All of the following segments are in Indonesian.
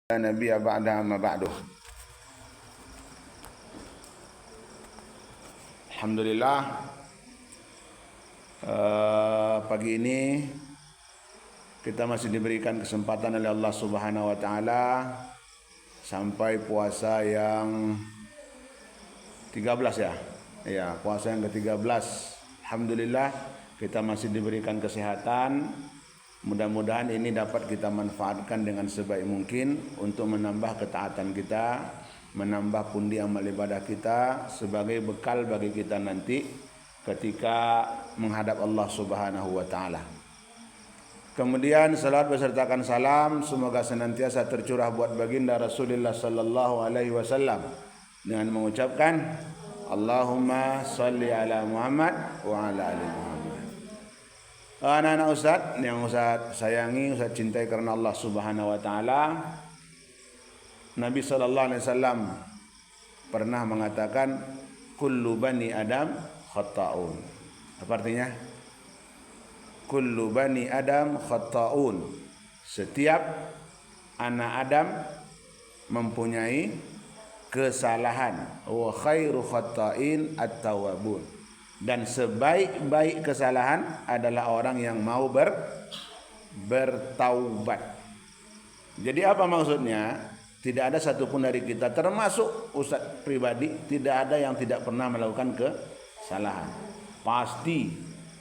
Nabi ba'da amma ba'du. Alhamdulillah, pagi ini kita masih diberikan kesempatan oleh Allah Subhanahu wa taala sampai puasa yang 13 ya. Ya, puasa yang ke-13. Alhamdulillah kita masih diberikan kesehatan. Mudah-mudahan ini dapat kita manfaatkan dengan sebaik mungkin untuk menambah ketaatan kita, menambah pundi amal ibadah kita sebagai bekal bagi kita nanti ketika menghadap Allah Subhanahu wa taala. Kemudian salawat besertakan salam semoga senantiasa tercurah buat baginda Rasulullah sallallahu alaihi wasallam dengan mengucapkan Allahumma salli ala Muhammad wa ala ali Muhammad. Anak-anak Ustaz yang Ustaz sayangi, Ustaz cintai karena Allah Subhanahu wa taala. Nabi sallallahu alaihi wasallam pernah mengatakan kullu bani Adam khata'un. Apa artinya? Kullu bani Adam khata'un. Setiap anak Adam mempunyai kesalahan. Wa khairu khata'in at-tawwabun. Dan sebaik-baik kesalahan adalah orang yang mau bertaubat. Jadi apa maksudnya? Tidak ada satupun dari kita, termasuk Ustaz pribadi, tidak ada yang tidak pernah melakukan kesalahan. Pasti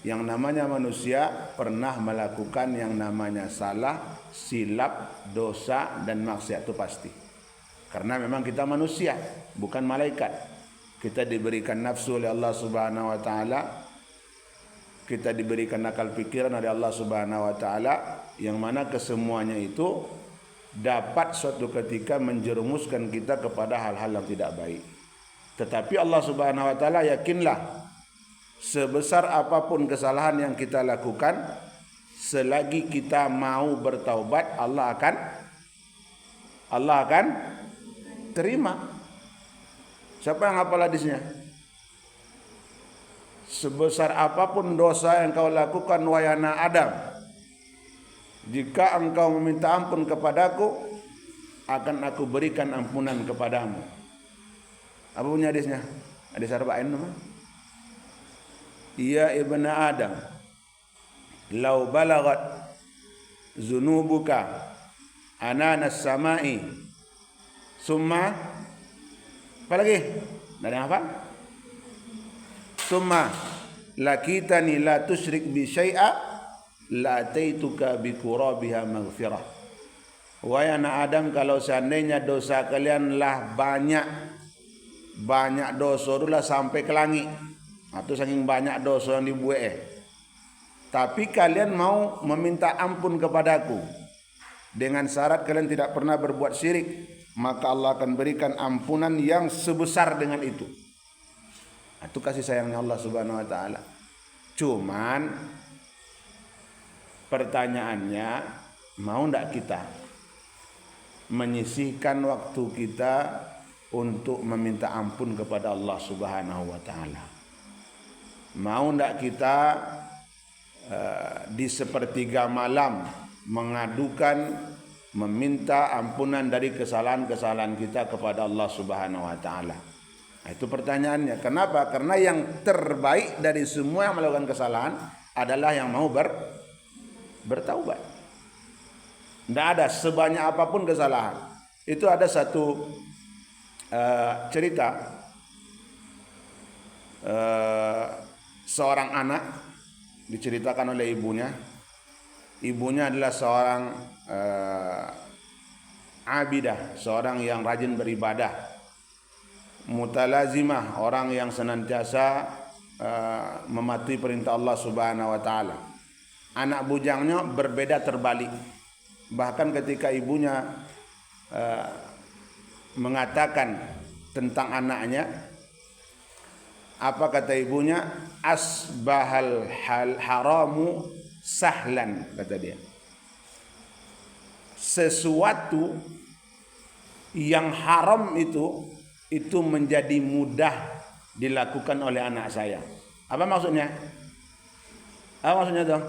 yang namanya manusia pernah melakukan yang namanya salah, silap, dosa, dan maksiat, itu pasti. Karena memang kita manusia, bukan malaikat. Kita diberikan nafsu oleh Allah Subhanahu wa taala. Kita diberikan akal pikiran oleh Allah Subhanahu wa taala, yang mana kesemuanya itu dapat suatu ketika menjerumuskan kita kepada hal-hal yang tidak baik. Tetapi Allah Subhanahu wa taala, yakinlah, sebesar apapun kesalahan yang kita lakukan, selagi kita mau bertaubat, Allah akan terima. Siapa yang hafal hadisnya? Sebesar apapun dosa yang kau lakukan wahai anak Adam, jika engkau meminta ampun kepadaku, akan aku berikan ampunan kepadamu. Apa punya hadisnya? Hadis arba'in nama. Ya ibnu Adam, law balagat zunubuka ananas samai, summa apa lagi? Dari apa? Summa lakitani la tusyrik bi syai'a la ataituka bi qurabiha maghfirah. Wahai anak Adam, kalau seandainya dosa kalian lah banyak dosa itulah sampai ke langit, atau saking banyak dosa yang dibuat, tapi kalian mau meminta ampun kepadaku dengan syarat kalian tidak pernah berbuat syirik, maka Allah akan berikan ampunan yang sebesar dengan itu. Itu kasih sayangnya Allah Subhanahu wa taala. Cuman pertanyaannya, mau enggak kita menyisihkan waktu kita untuk meminta ampun kepada Allah Subhanahu wa taala? Mau enggak kita di sepertiga malam mengadukan, meminta ampunan dari kesalahan-kesalahan kita kepada Allah Subhanahu wa taala? Nah, itu pertanyaannya. Kenapa? Karena yang terbaik dari semua yang melakukan kesalahan adalah yang mau bertaubat. Tidak ada sebanyak apapun kesalahan. Itu ada satu cerita seorang anak diceritakan oleh ibunya. Ibunya adalah seorang abidah, seorang yang rajin beribadah, mutalazimah, orang yang senantiasa mematuhi perintah Allah Subhanahu wa taala. Anak bujangnya berbeda terbalik. Bahkan ketika ibunya mengatakan tentang anaknya, apa kata ibunya? Asbahal haramu sahlan, kata dia. Sesuatu yang haram itu menjadi mudah dilakukan oleh anak saya. Apa maksudnya? Apa maksudnya dong?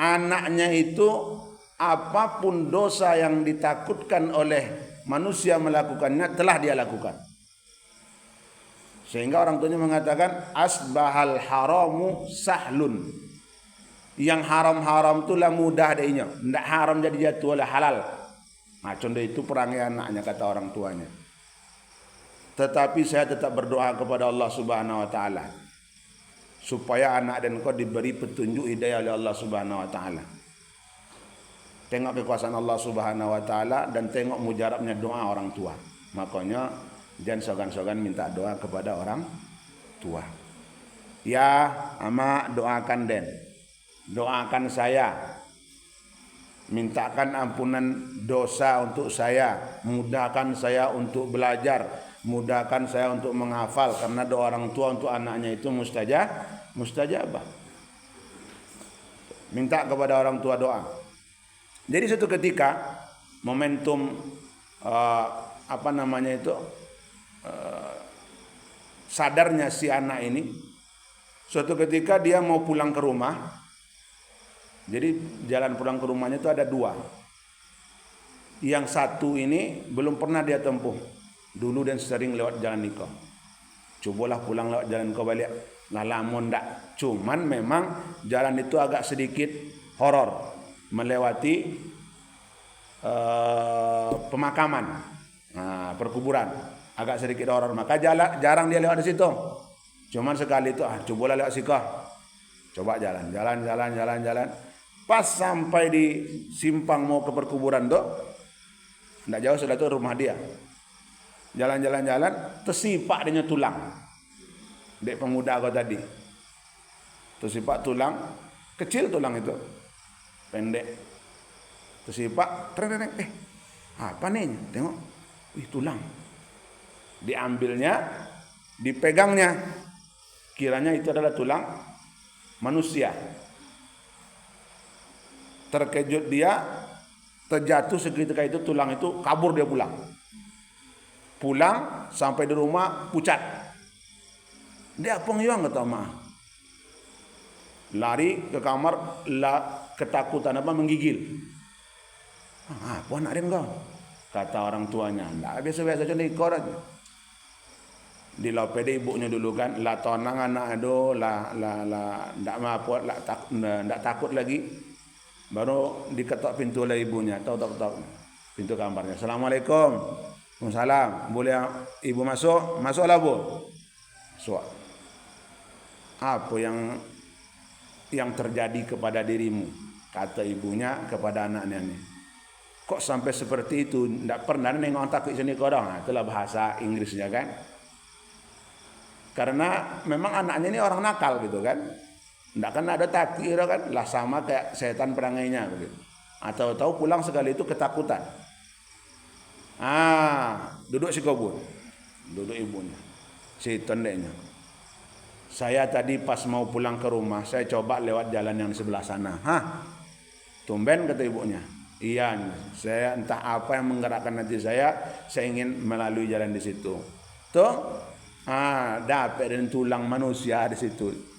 Anaknya itu apapun dosa yang ditakutkan oleh manusia melakukannya telah dia lakukan. Sehingga orang tuanya mengatakan asbahal haramu sahlun. Yang haram-haram itulah mudah adanya. Tidak haram jadi jatuh oleh halal. Nah, contoh itu perangai anaknya kata orang tuanya. Tetapi saya tetap berdoa kepada Allah Subhanahu wa taala supaya anak dan kau diberi petunjuk hidayah oleh Allah Subhanahu wa taala. Tengok kekuasaan Allah Subhanahu wa taala dan tengok mujarabnya doa orang tua. Makanya jangan sogan-sogan minta doa kepada orang tua. Ya, ama doakan Den. Doakan saya. Mintakan ampunan dosa untuk saya, mudahkan saya untuk belajar, mudahkan saya untuk menghafal, karena doa orang tua untuk anaknya itu mustajabah. Minta kepada orang tua doa. Jadi suatu ketika momentum sadarnya si anak ini, suatu ketika dia mau pulang ke rumah. Jadi jalan pulang ke rumahnya itu ada dua. Yang satu ini belum pernah dia tempuh. Dulu dan sering lewat jalan Niko. Cobalah pulang lewat jalan Niko balik. Lah lama ndak. Cuman memang jalan itu agak sedikit horor. Melewati pemakaman. Nah, perkuburan. Agak sedikit horor. Maka jarang dia lewat di situ. Cuman sekali itu cobalah lewat Siko. Coba jalan. Pas sampai di simpang mau ke perkuburan tuh, tidak jauh sudah tuh rumah dia. Jalan, tersipak dia tulang. Dek pemuda kau tadi. Tersipak tulang, kecil tulang itu, pendek. Tersipak, apa nih? Tengok, tulang. Diambilnya, dipegangnya. Kiranya itu adalah tulang manusia. Terkejut dia, terjatuh seketika itu tulang itu, kabur dia pulang. Pulang sampai di rumah pucat. Dia pengyang kata mah. Lari ke kamar, ketakutan menggigil. Apa anak dia kau? Kata orang tuanya. Ndak biasa-biasa aja ikut aja. Di lapede ibunya dulu kan, la tonang anak ado, ndak apa, ndak takut lagi. Baru diketok pintu oleh ibunya, tok pintu kamarnya. Assalamualaikum. Waalaikumsalam. Boleh ibu masuk? Masuklah bu. Masuk. Apa yang terjadi kepada dirimu? Kata ibunya kepada anaknya ini. Kok sampai seperti itu? Tidak pernah nengok takut sini kodong. Nah, itulah bahasa Inggrisnya kan. Karena memang anaknya ini orang nakal gitu kan. Tidak kan ada takdir kan, lah sama kayak setan perangainya begitu. Atau tahu pulang sekali itu ketakutan. Duduk si kobun, duduk ibunya, si tendenya. Saya tadi pas mau pulang ke rumah, saya coba lewat jalan yang sebelah sana. Tumben kata ibunya. Iya, saya entah apa yang menggerakkan hati saya ingin melalui jalan di situ. Tuh, dapat dan tulang manusia di situ.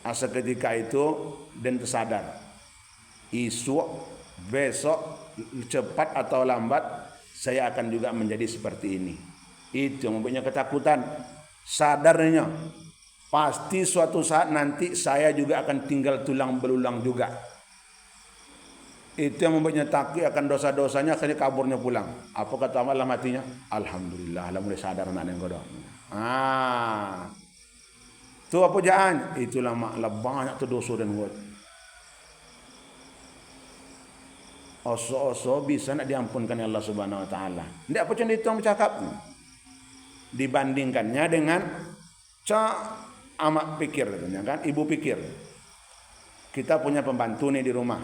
Seketika itu dan tersadar, besok cepat atau lambat saya akan juga menjadi seperti ini. Itu yang membuatnya ketakutan. Sadarnya pasti suatu saat nanti saya juga akan tinggal tulang belulang juga. Itu yang membuatnya takut akan dosa-dosanya, akhirnya kaburnya pulang. Apa kata Allah matinya? Alhamdulillah, mulai sadar anak yang godong. Tu apa jangan? Itulah maklah banyak tu dosa dan buat. Oso-oso bisa nak diampunkan Allah Subhanahu wa taala. Ndak apa macam itu yang bercakap. Dibandingkannya dengan amak pikir katanya kan, ibu pikir. Kita punya pembantu nih di rumah.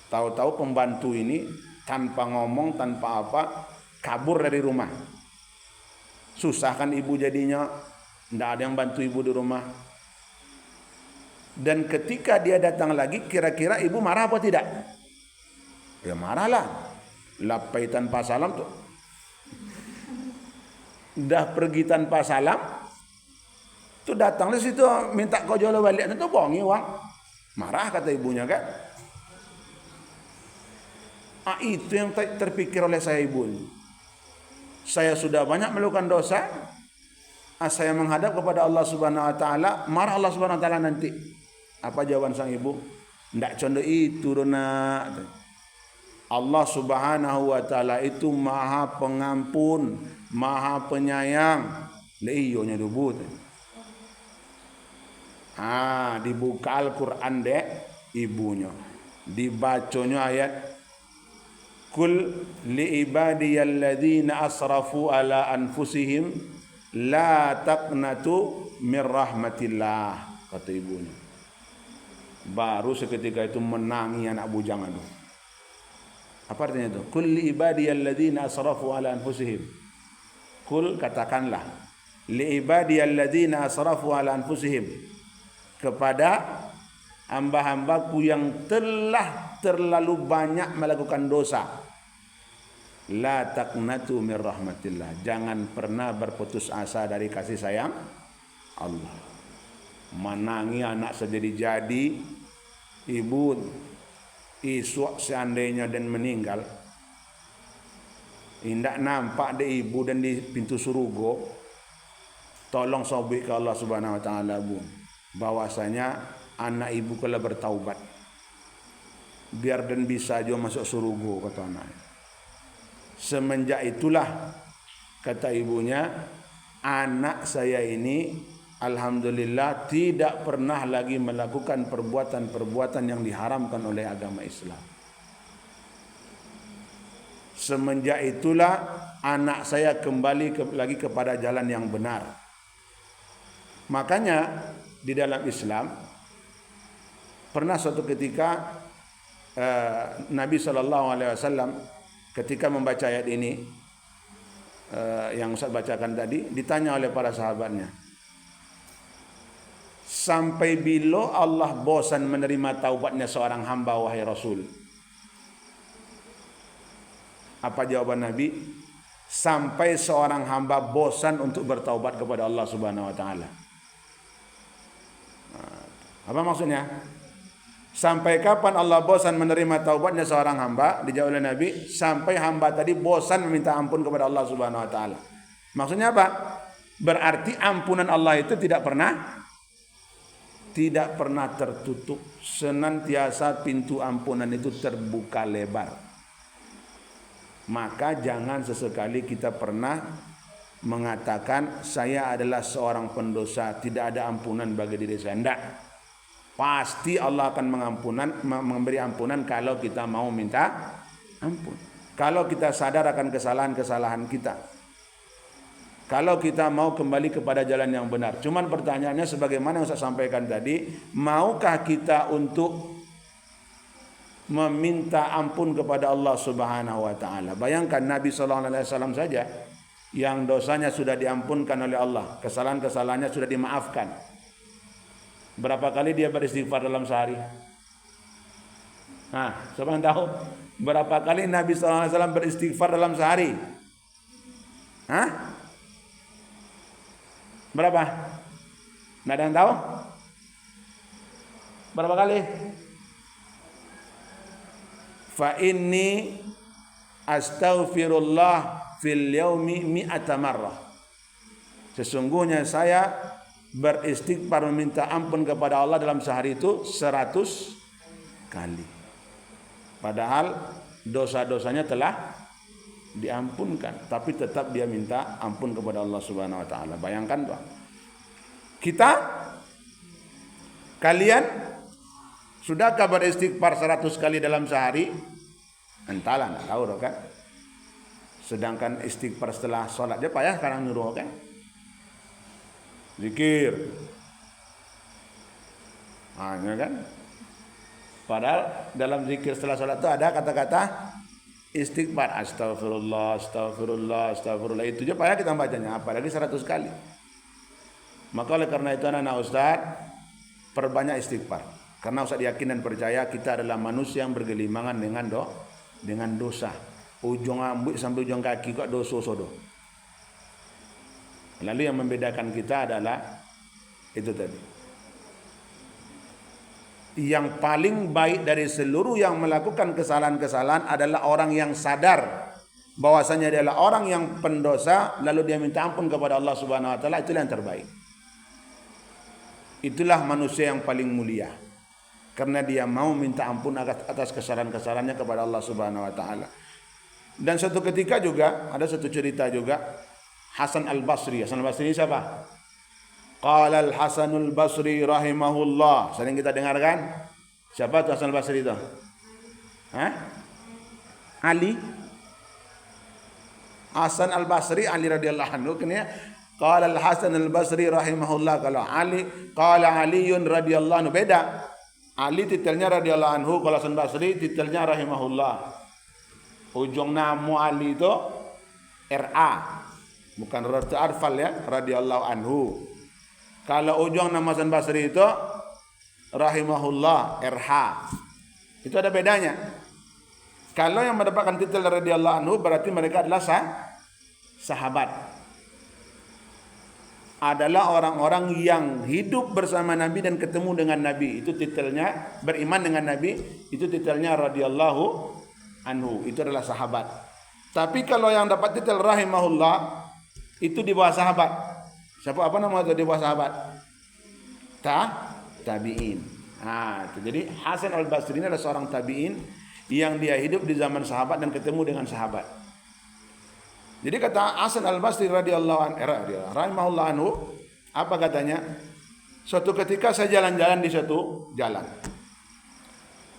Tahu-tahu pembantu ini tanpa ngomong, tanpa apa, kabur dari rumah. Susah kan ibu jadinya. Tidak ada yang bantu ibu di rumah. Dan ketika dia datang lagi, kira-kira ibu marah apa tidak? Ya marahlah. Lapai tanpa salam tuh. Dah pergi tanpa salam. Tuh datang di situ minta kau jual balik. Itu bohongi uang. Marah kata ibunya kan. Itu yang terpikir oleh saya ibu. Saya sudah banyak melakukan dosa, saya menghadap kepada Allah Subhanahu wa taala, marah Allah Subhanahu wa taala nanti. Apa jawaban sang ibu? Ndak condo itu dona. Allah Subhanahu wa taala itu Maha Pengampun, Maha Penyayang. Le iyo nya dubut. Dibuka Al-Qur'an dek ibunya. Dibaconya ayat Kul li ibadiyalladzina asrafu ala anfusihim la taqnatu mir rahmatillah, kata ibunya. Baru seketika itu menangi anak bujang itu. Apa artinya itu? Kul li ibadiyalladzina asrafu ala anfusihim. Kul, katakanlah, li ibadiyalladzina asrafu ala anfusihim, kepada hamba-hambaku yang telah terlalu banyak melakukan dosa. La taqnatu mir rahmatillah. Jangan pernah berputus asa dari kasih sayang Allah. Menangi anak sejadi-jadi, ibu isu seandainya dan meninggal, indak nampak de ibu dan di pintu surga, tolong sobek ke Allah Subhanahu wa taala bu, bahwasanya anak ibu kalau bertaubat biar dan bisa juga masuk surga, kata anak. Semenjak itulah, kata ibunya, anak saya ini alhamdulillah tidak pernah lagi melakukan perbuatan-perbuatan yang diharamkan oleh agama Islam. Semenjak itulah anak saya kembali lagi kepada jalan yang benar. Makanya di dalam Islam pernah suatu ketika Nabi SAW ketika membaca ayat ini yang Ustaz bacakan tadi, ditanya oleh para sahabatnya, sampai bila Allah bosan menerima taubatnya seorang hamba wahai Rasul? Apa jawaban Nabi? Sampai seorang hamba bosan untuk bertaubat kepada Allah Subhanahu wa taala. Apa maksudnya? Sampai kapan Allah bosan menerima taubatnya seorang hamba? Dijawab oleh Nabi, sampai hamba tadi bosan meminta ampun kepada Allah Subhanahu wa taala. Maksudnya apa? Berarti ampunan Allah itu tidak pernah tertutup. Senantiasa pintu ampunan itu terbuka lebar. Maka jangan sesekali kita pernah mengatakan saya adalah seorang pendosa, tidak ada ampunan bagi diri saya. Tidak. Pasti Allah akan memberi ampunan kalau kita mau minta ampun. Kalau kita sadar akan kesalahan-kesalahan kita. Kalau kita mau kembali kepada jalan yang benar. Cuman pertanyaannya sebagaimana yang saya sampaikan tadi, maukah kita untuk meminta ampun kepada Allah Subhanahu wa taala? Bayangkan Nabi sallallahu alaihi wasallam saja yang dosanya sudah diampunkan oleh Allah, kesalahan-kesalahannya sudah dimaafkan. Berapa kali dia beristighfar dalam sehari? Siapa yang tahu? Berapa kali Nabi sallallahu alaihi wasallam beristighfar dalam sehari? Berapa? Tidak ada yang tahu? Berapa kali? Fa inni astaghfirullah fil yaumi mi'ata marrah. Sesungguhnya saya beristighfar meminta ampun kepada Allah dalam sehari itu 100 kali. Padahal dosa-dosanya telah diampunkan, tapi tetap dia minta ampun kepada Allah Subhanahu wa taala. Bayangkan Pak. Kalian sudahkah beristighfar 100 kali dalam sehari? Entahlah, enggak tahu kan. Sedangkan istighfar setelah salat aja payah sekarang nyuruh kan. Zikir. Ya kan? Padahal dalam zikir setelah salat itu ada kata-kata istighfar, astagfirullah, astagfirullah, astagfirullah. Itu aja payah kita bacanya, apalagi 100 kali. Maka oleh karena itu anak-anak Ustaz, perbanyak istighfar. Karena Ustaz yakin dan percaya kita adalah manusia yang bergelimangan dengan dosa. Ujung rambut sampai ujung kaki kok dosa sodo. Lalu yang membedakan kita adalah itu tadi. yang paling baik dari seluruh yang melakukan kesalahan-kesalahan adalah orang yang sadar bahwasanya dia adalah orang yang pendosa lalu dia minta ampun kepada Allah Subhanahu wa taala. Itulah yang terbaik. Itulah manusia yang paling mulia karena dia mau minta ampun atas kesalahan-kesalahannya kepada Allah Subhanahu wa taala. Dan suatu ketika juga ada satu cerita juga Hasan Al-Basri. Hasan Al-Basri ini siapa? Qala Al-Hasanul Basri rahimahullah. Sering kita dengarkan. Siapa tu Hasan Al-Basri itu? Ali. Hasan Al-Basri, Ali radhiyallahu anhu. Qala Al-Hasan Al-Basri rahimahullah. Kalau Ali, qala Aliun radhiyallahu anhu. Beda. Ali titelnya radhiyallahu anhu, kalau Hasan Basri titelnya rahimahullah. Ujung nama Ali itu RA. Bukan Ratu Arfal ya, radhiyallahu anhu. Kalau ujung nama Hasan Basri itu rahimahullah, RH. Itu ada bedanya. Kalau yang mendapatkan titel radhiyallahu anhu berarti mereka adalah sahabat. Adalah orang-orang yang hidup bersama Nabi dan ketemu dengan Nabi. Itu titelnya, beriman dengan Nabi, itu titelnya radhiyallahu anhu. Itu adalah sahabat. Tapi kalau yang dapat titel rahimahullah itu di bawah sahabat. Apa nama itu di bawah sahabat? Tabi'in. Jadi Hasan Al-Basri ini adalah seorang tabi'in yang dia hidup di zaman sahabat dan ketemu dengan sahabat. Jadi kata Hasan Al-Basri radhiyallahu rahimahullah anhu, apa katanya? Suatu ketika saya jalan-jalan di suatu jalan.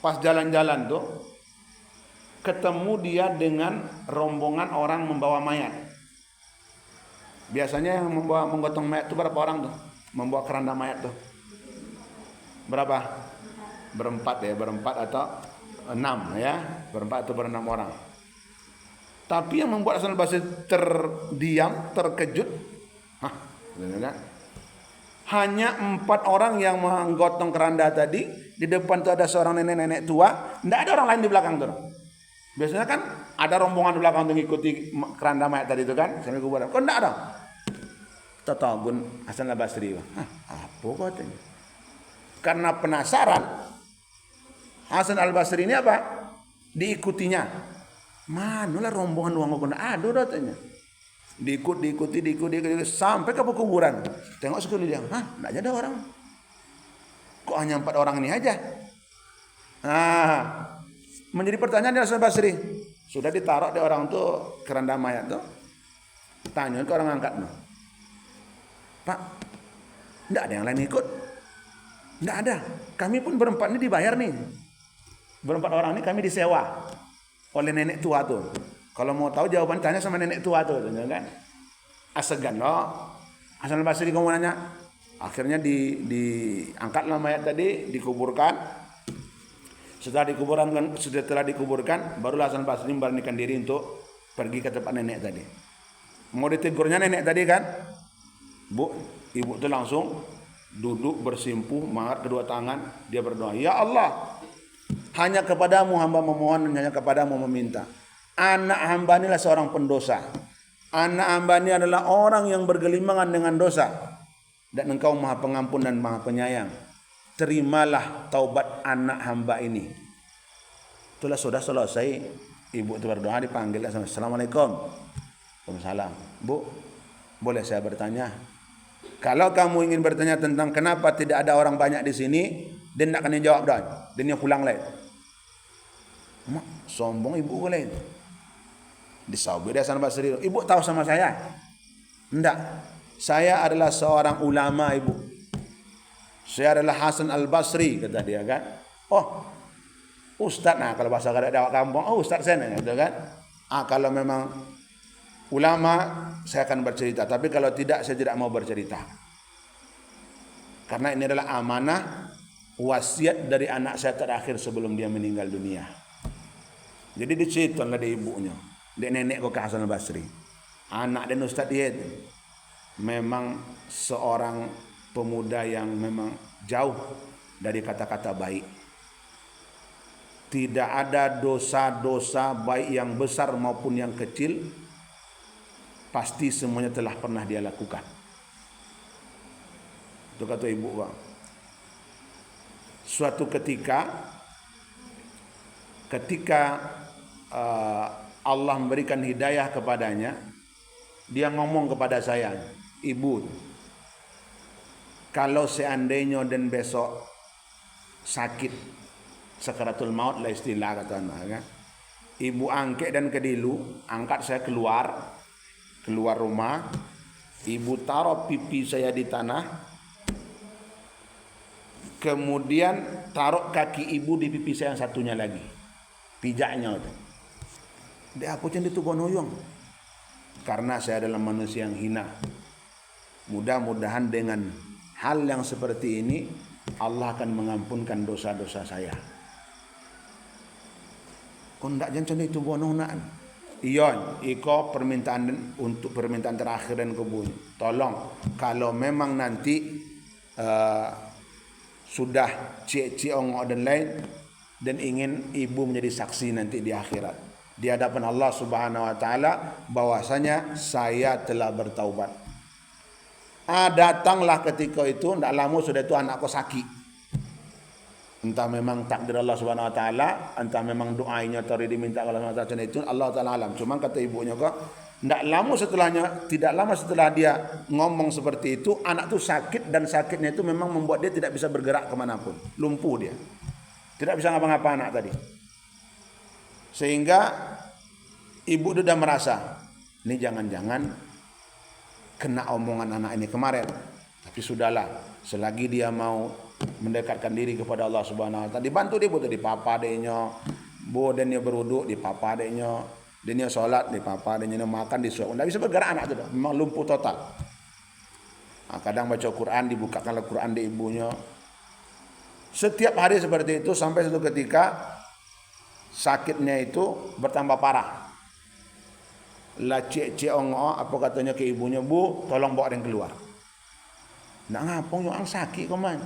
Pas jalan-jalan tuh ketemu dia dengan rombongan orang membawa mayat. Biasanya yang menggotong mayat itu berapa orang tuh? Membawa keranda mayat tuh. Berapa? Berempat atau 6 ya. Berempat atau berenam orang. Tapi yang membuat Hasan Al-Basri terdiam, terkejut. Hanya 4 orang yang menggotong keranda tadi. Di depan tuh ada seorang nenek-nenek tua. Tidak ada orang lain di belakang tuh. Biasanya kan ada rombongan di belakang untuk mengikuti keranda mayat tadi itu kan, sampai kuburan. Kok enggak ada? Tatagun Hasan Al-Basri. Apa katanya? Karena penasaran, Hasan Al-Basri ini apa? Diikutinya. Manalah rombongan uang kena ada katanya. Diikuti sampai ke kuburan. Tengok sekeliling. Enggak ada orang. Kok hanya 4 orang ini aja? Menjadi pertanyaan di Hasan Basri. Sudah ditaruh di orang tuh keranda mayat tuh. Tanya ke orang angkat tuh. Pak, enggak ada yang lain ikut? Enggak ada. Kami pun berempat ini dibayar nih. Berempat orang ini kami disewa oleh nenek tua tuh. Kalau mau tahu jawaban tanya sama nenek tua tuh, kan? Asegan loh. Hasan Basri kamu nanya. Akhirnya diangkatlah mayat tadi, dikuburkan. Setelah dikuburkan, barulah Hasan Basri memberanikan diri untuk pergi ke tempat nenek tadi. Mau ditegurnya nenek tadi kan, Bu, ibu itu langsung duduk bersimpuh, mengangkat kedua tangan, dia berdoa, Ya Allah, hanya kepadamu hamba memohon, hanya kepadamu meminta. Anak hamba inilah seorang pendosa. Anak hamba ini adalah orang yang bergelimangan dengan dosa. Dan engkau maha pengampun dan maha penyayang. Terimalah taubat anak hamba ini. Itulah sudah selesai. Ibu itu berdoa, dipanggil Assalamualaikum. Waalaikumsalam. Bu, boleh saya bertanya? Kalau kamu ingin bertanya tentang kenapa tidak ada orang banyak di sini, dia tidak akan jawab dah. Dia pulang lagi. Mak, sombong ibu boleh. Disawbi dia Hasan Basri. Ibu tahu sama saya? Tidak. Saya adalah seorang ulama, ibu. Saya adalah Hasan Al-Basri, kata dia kan. Oh, ustaz, nah kalau bahasa kadang kampung, oh ustaz saya gitu kan. Kalau memang ulama saya akan bercerita, tapi kalau tidak saya tidak mau bercerita. Karena ini adalah amanah wasiat dari anak saya terakhir sebelum dia meninggal dunia. Jadi diceritakan dari ibunya, dari nenek kok ke Hasan Al-Basri. Anak dan ustaz dia itu memang seorang pemuda yang memang jauh dari kata-kata baik. Tidak ada dosa-dosa baik yang besar maupun yang kecil, pasti semuanya telah pernah dia lakukan. Itu kata ibu, Bang. suatu ketika Allah memberikan hidayah kepadanya, dia ngomong kepada saya, ibu, kalau seandainya dan besok sakit sakaratul maut lah istilah kata anak kan, ibu angkat dan kedilu, angkat saya keluar rumah, ibu taruh pipi saya di tanah, kemudian taruh kaki ibu di pipi saya yang satunya lagi, pijaknya itu. Dia aku cendek itu bonoyong, karena saya adalah manusia yang hina. Mudah-mudahan dengan hal yang seperti ini Allah akan mengampunkan dosa-dosa saya. Kau ndak jangan itu bononan. Iyon, iko permintaan terakhir dan kebun. Tolong, kalau memang nanti sudah cik ongok dan lain, dan ingin ibu menjadi saksi nanti di akhirat, di hadapan Allah Subhanahu wa taala, bahwasanya saya telah bertaubat. Datanglah ketika itu, tidak lama sudah itu anakku sakit. Entah memang takdir Allah Subhanahu wa taala, entah memang doanya tadi diminta oleh Allah Subhanahu wa taala, itu Allah taala alam. Cuma kata ibunya kok, tidak lama setelah dia ngomong seperti itu, anak itu sakit, dan sakitnya itu memang membuat dia tidak bisa bergerak kemanapun, lumpuh dia, tidak bisa ngapa-ngapa anak tadi. Sehingga ibu itu sudah merasa, ini jangan-jangan kena omongan anak ini kemarin. Tapi sudahlah, selagi dia mau mendekatkan diri kepada Allah Subhanahu wa taala, dibantu dia butuh di papa adeknya, bu dan dia berwuduk di papa adeknya, dia sholat di papa adeknya, makan di suap. Tidak bisa bergerak anak itu dah, memang lumpuh total. Kadang baca Quran, dibukakan Al-Quran di ibunya. Setiap hari seperti itu sampai suatu ketika sakitnya itu bertambah parah. Lah cik ongo apa katanya ke ibunya, bu tolong bawa dan keluar. Nak ngapung yang sakit koman,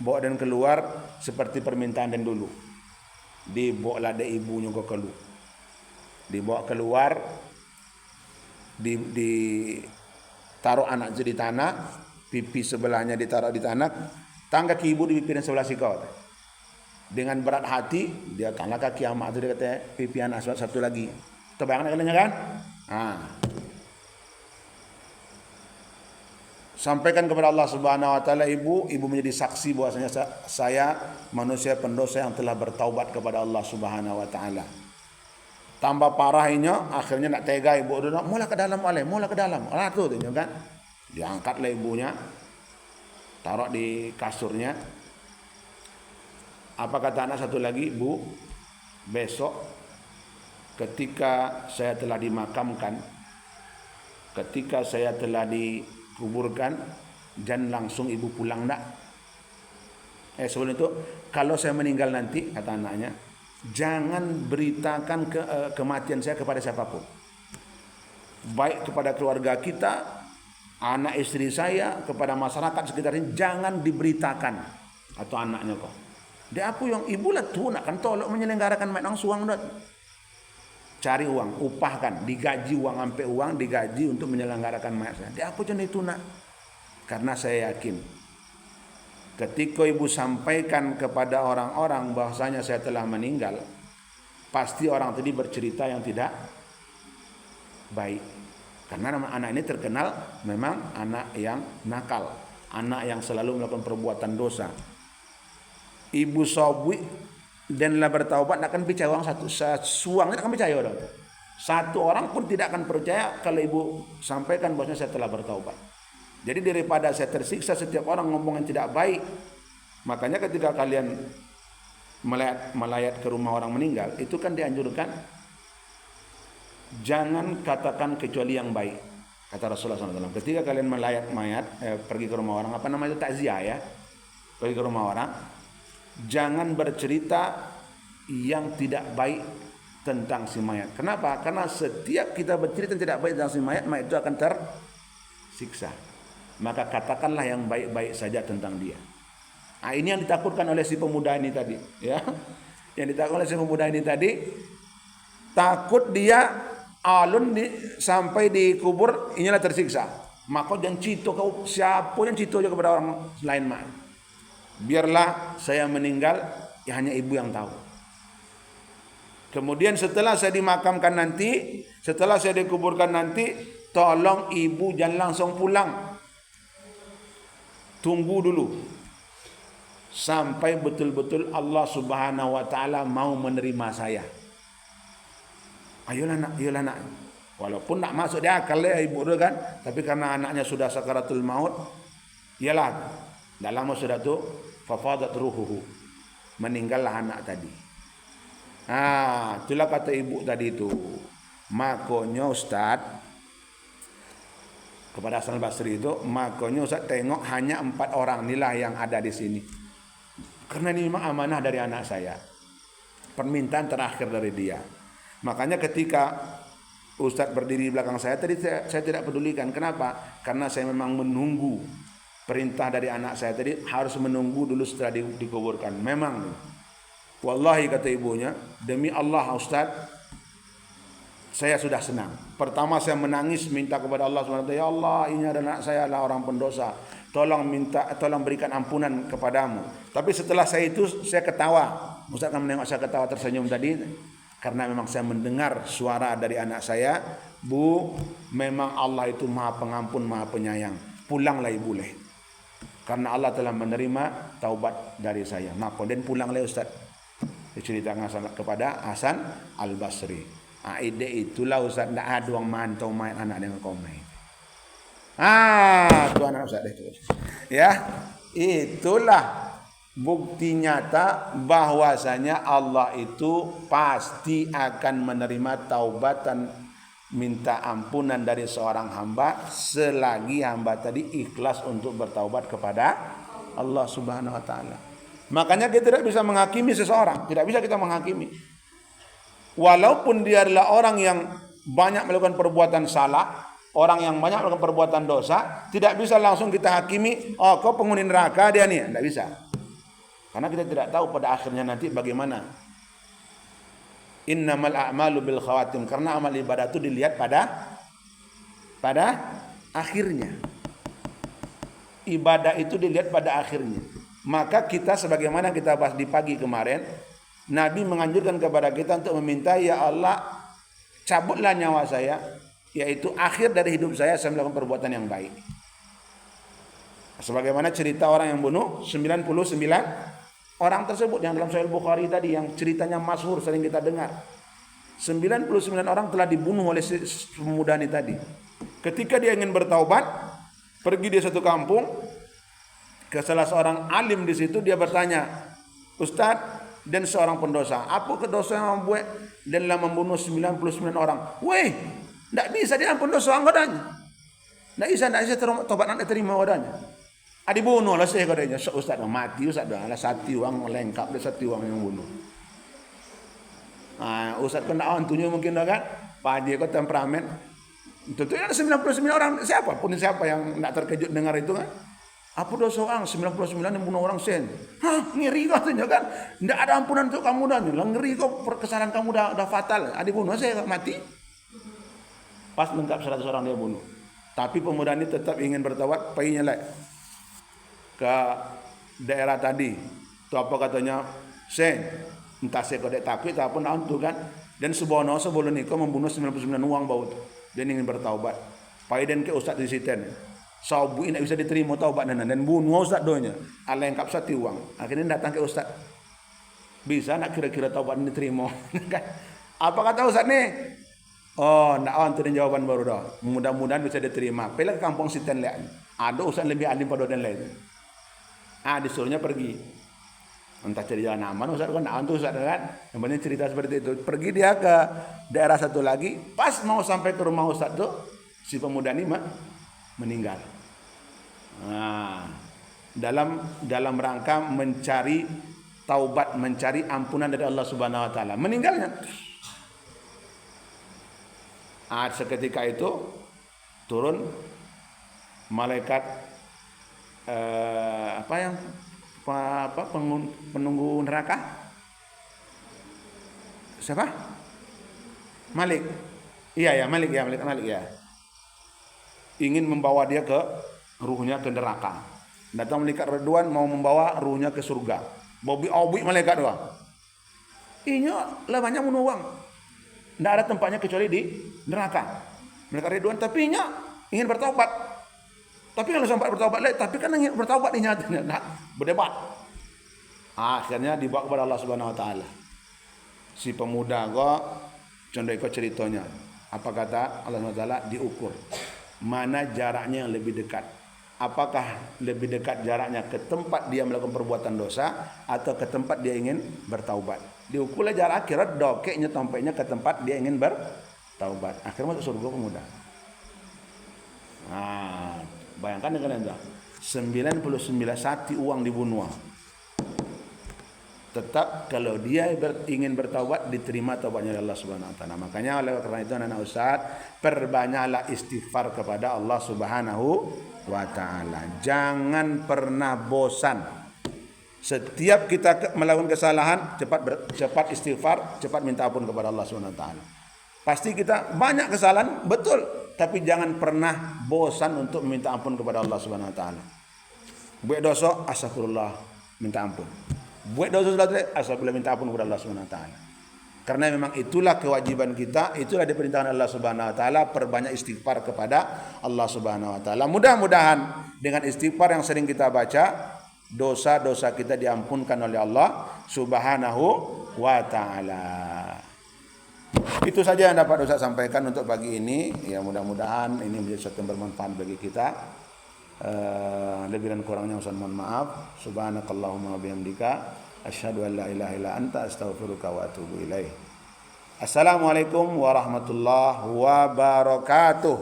bawa dan keluar seperti permintaan dan dulu. Dibawa lah ada ibunya ke keluar, dibawa keluar, ditaruh anak itu di tanah, pipi sebelahnya ditaruh di tanah, tangga ke ibu di pipi yang sebelah sikau. Dengan berat hati dia tangga kaki amak itu, dia kata pipi anak satu lagi. Terbayang kalanya kan? Sampaikan kepada Allah Subhanahu wa taala, ibu menjadi saksi bahwasanya saya manusia pendosa yang telah bertaubat kepada Allah Subhanahu wa taala. Tambah parahnya, akhirnya nak tega ibu udah mula ke dalam. Lah tu kan. Diangkatlah ibunya, taruh di kasurnya. Apa kata anak satu lagi, bu, besok ketika saya telah dimakamkan, ketika saya telah dikuburkan, dan langsung ibu pulang nak. Sebelum itu, kalau saya meninggal nanti, kata anaknya, jangan beritakan kematian saya kepada siapapun, baik kepada keluarga kita, anak istri saya, kepada masyarakat sekitar ini, jangan diberitakan. Atau anaknya kok, dia apa yang ibu lah tu nak kan tolong menyelenggarakan mak nang suang dot, cari uang, upahkan, digaji uang sampai uang, digaji untuk menyelenggarakan mak saya. Dia apa macam itu nak? Karena saya yakin ketika ibu sampaikan kepada orang-orang bahwasanya saya telah meninggal, pasti orang tadi bercerita yang tidak baik. Karena anak ini terkenal memang anak yang nakal, anak yang selalu melakukan perbuatan dosa. Ibu sobui dan lah bertaubat, tak akan percaya orang satu suang, tak akan percaya orang. Satu orang pun tidak akan percaya kalau ibu sampaikan bahwasanya saya telah bertaubat. Jadi daripada saya tersiksa setiap orang ngomong yang tidak baik, makanya ketika kalian melayat ke rumah orang meninggal, itu kan dianjurkan jangan katakan kecuali yang baik. Kata Rasulullah SAW, ketika kalian melayat mayat, pergi ke rumah orang, apa namanya itu, takziah ya, pergi ke rumah orang, jangan bercerita yang tidak baik tentang si mayat. Kenapa? Karena setiap kita bercerita yang tidak baik tentang si mayat, mayat itu akan tersiksa. Maka katakanlah yang baik-baik saja tentang dia. Ini yang ditakutkan oleh si pemuda ini tadi, ya. Yang ditakutkan oleh si pemuda ini tadi, takut dia alun sampai dikubur inilah tersiksa. Maka jangan cito kau siapa yang cito aja kepada orang lain mak. biarlah saya meninggal, ya hanya ibu yang tahu. Kemudian setelah saya dimakamkan nanti, setelah saya dikuburkan nanti, tolong ibu jangan langsung pulang. Tunggu dulu sampai betul-betul Allah Subhanahu wa taala mau menerima saya. Ayolah nak. Walaupun nak masuk di akal ya ibu tu kan, tapi karena anaknya sudah sakaratul maut, iyalah, dah lama sudah tu fafadat ruhuhu. Meninggallah anak tadi. Itulah kata ibu tadi itu. Makanya Ustaz kepada Hasan Al-Basri itu, makanya Ustaz tengok hanya 4 orang inilah yang ada di sini. Karena ini memang amanah dari anak saya. Permintaan terakhir dari dia. Makanya ketika Ustaz berdiri di belakang saya tadi, saya tidak pedulikan. Kenapa? Karena saya memang menunggu perintah dari anak saya tadi, harus menunggu dulu setelah dikuburkan. Memang, wallahi kata ibunya, demi Allah Ustaz, saya sudah senang. Pertama saya menangis minta kepada Allah SWT, ya Allah, ini adalah anak saya adalah orang pendosa. Tolong berikan ampunan kepadamu. Tapi setelah saya itu saya ketawa. Ustaz kan menengok saya ketawa tersenyum tadi, karena memang saya mendengar suara dari anak saya, Bu, memang Allah itu Maha Pengampun, Maha Penyayang. Pulanglah ibu leh. Karena Allah telah menerima taubat dari saya. Maka dan pulanglah Ustaz. Diceritakan kepada Hasan Al-Basri. Ide itulah Ustaz, tidak ada orang mantau main anak dengan kau main. Itu anak Ustaz itu. Ya, itulah bukti nyata bahwasanya Allah itu pasti akan menerima taubatan minta ampunan dari seorang hamba selagi hamba tadi ikhlas untuk bertaubat kepada Allah Subhanahu wa taala. Makanya kita tidak bisa menghakimi seseorang, tidak bisa kita menghakimi. Walaupun dia adalah orang yang banyak melakukan perbuatan salah, orang yang banyak melakukan perbuatan dosa, tidak bisa langsung kita hakimi, oh kau penghuni neraka dia nih, tidak bisa. Karena kita tidak tahu pada akhirnya nanti bagaimana. Innamal a'malu bil khawatim, karena amal ibadah itu dilihat pada akhirnya. Ibadah itu dilihat pada akhirnya. Maka kita sebagaimana kita bahas di pagi kemarin, Nabi menganjurkan kepada kita untuk meminta, ya Allah, cabutlah nyawa saya, yaitu akhir dari hidup saya melakukan perbuatan yang baik. Sebagaimana cerita orang yang bunuh 99 orang tersebut yang dalam Sahih Bukhari tadi, yang ceritanya masyhur sering kita dengar. 99 orang telah dibunuh oleh pemuda ini tadi. Ketika dia ingin bertaubat, pergi di satu kampung ke salah seorang alim di situ, dia bertanya, Ustaz dan seorang pendosa, apa kedosa yang membuat dan membunuh 99 orang? Weh, tidak bisa diampun dosa anggotanya. Tidak bisa tobat nak terima anggotanya. Dibunuh lah saya katanya. Ustaz mati, Ustaz dah lah satu orang lengkap, dia satu orang yang bunuh. Ustaz kan tak antunya mungkin dah kan. Pak dia kau temperamen. Tentunya ada 99 orang, siapa yang tidak terkejut dengar itu kan. Apa dosa orang 99 yang bunuh orang sen? Ngeri katanya kan. Tidak ada ampunan untuk kamu dah. Ngeri kok, kesalahan kamu dah fatal. Dibunuh saya mati. Pas lengkap 100 orang dia bunuh. Tapi pemuda ini tetap ingin bertaubat, perginya lagi ke daerah tadi. Itu apa katanya? Sen, entah saya kodek takut ataupun antu kan. Dan sebono sebelum nikah membunuh 99 orang bau tu. Dia ingin bertaubat. Paiden ke ustaz di situ. Sabu ini bisa diterima taubat dan bunuh ustaz doanya. Lengkap satu uang. Akhirnya datang ke ustaz. Bisa nak kira-kira taubat ini diterima? Apa kata ustaz ni? Oh, nak antu dan jawaban baru dah. Mudah-mudahan bisa diterima. Pilih ke kampung Siten lain. Ada ustaz lebih alim pada dan lain. Disuruhnya pergi. Entah cari jalan aman ustaz kan, antu ustaz kan. Yang penting cerita seperti itu. Pergi dia ke daerah satu lagi. Pas mau sampai ke rumah ustaz tu, si pemuda ini meninggal. Dalam rangka mencari taubat, mencari ampunan dari Allah Subhanahu wa taala. Meninggalnya. Seketika itu turun malaikat penunggu neraka. Siapa? Malik. Iya ya, Malik ya. Ingin membawa dia ke ruhnya ke neraka. Datang malaikat Ridwan mau membawa ruhnya ke surga. Bobi malaikat doang. Inya lah banyak menuang. Tidak ada tempatnya kecuali di neraka. Malaikat Ridwan tapi inya ingin bertaubat. Tapi kalau sempat bertaubat lagi, tapi kan ingin bertaubat inya nah, berdebat. Akhirnya dibawa kepada Allah Subhanahu wa taala. Si pemuda kok contoh ikut ceritanya. Apa kata Allah Subhanahu wa taala? Diukur. Mana jaraknya yang lebih dekat? Apakah lebih dekat jaraknya ke tempat dia melakukan perbuatan dosa atau ke tempat dia ingin bertaubat? Diukurlah jarak akhirat dokeknya tampaknya ke tempat dia ingin bertaubat. Akhirnya masuk surga pemuda. Nah, bayangkan dengan anda 99 sati uang dibunuh. Tetap kalau dia ingin bertaubat diterima taubatnya Allah Subhanahu wa taala. Makanya oleh karena itu anak Ustaz, perbanyaklah istighfar kepada Allah Subhanahu wa taala. Jangan pernah bosan. Setiap kita melakukan kesalahan, cepat istighfar, cepat minta ampun kepada Allah Subhanahu wa taala. Pasti kita banyak kesalahan, betul, tapi jangan pernah bosan untuk minta ampun kepada Allah Subhanahu wa taala. Buat dosa, astagfirullah, minta ampun. Buat dosa sudah astagfirullah, minta ampun kepada Allah Subhanahu wa taala. Karena memang itulah kewajiban kita, itulah diperintahkan Allah Subhanahu wa taala, perbanyak istighfar kepada Allah Subhanahu wa taala. Mudah-mudahan dengan istighfar yang sering kita baca, dosa-dosa kita diampunkan oleh Allah Subhanahu wa taala. Itu saja yang dapat Ustaz sampaikan untuk pagi ini. Ya, mudah-mudahan ini menjadi sesuatu yang bermanfaat bagi kita. Lebih dan kurangnya Ustaz mohon maaf. Subhanakallahumma wa bihamdika asyhadu an la ilaha illa anta astaghfiruka wa atubu ilaih. Assalamualaikum warahmatullahi wabarakatuh.